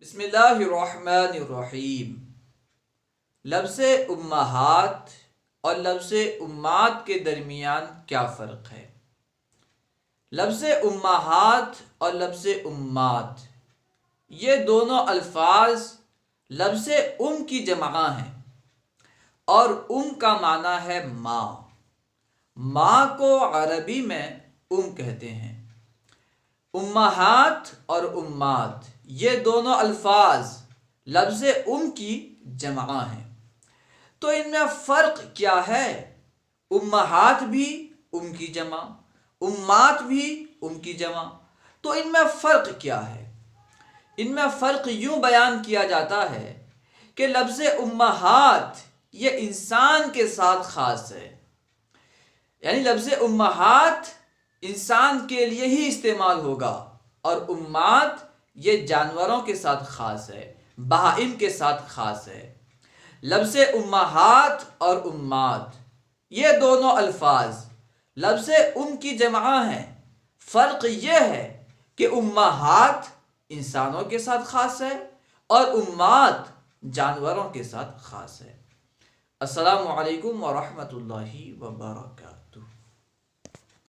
बिस्मिल्लाहिर्रहमानिर्रहीम। लफ्ज़ उम्माहात और लफ्ज़ उम्मात के दरमियान क्या फ़र्क है? लफ्ज़ उम्माहात और लफ्ज़ उम्मात ये दोनों अल्फाज लफ्ज़ की जमा हैं और का माना है माँ। माँ को अरबी में कहते हैं। उम्माहात और उम्मात ये दोनों अल्फाज लफ्ज़ की जमा हैं। तो इनमें फ़र्क क्या है? उम्माहात भी की जमा, उम्मात भी की जमा। तो इनमें फ़र्क क्या है? इनमें फ़र्क यूँ बयान किया जाता है कि लफ्ज़ उम्माहात ये इंसान के साथ ख़ास है, यानी लफ्ज़ उम्माहात इंसान के लिए ही इस्तेमाल होगा और उम्मात ये जानवरों के साथ ख़ास है, बहाइम के साथ ख़ास है। लफ्ज़ उम्माहात और उम्मात ये दोनों अल्फाज लफ्ज़ की जमा हैं। फ़र्क ये है कि उम्माहात इंसानों के साथ ख़ास है और उम्मात जानवरों के साथ ख़ास है। अस्सलामु अलैकुम व रहमतुल्लाहि व बरकातुहू।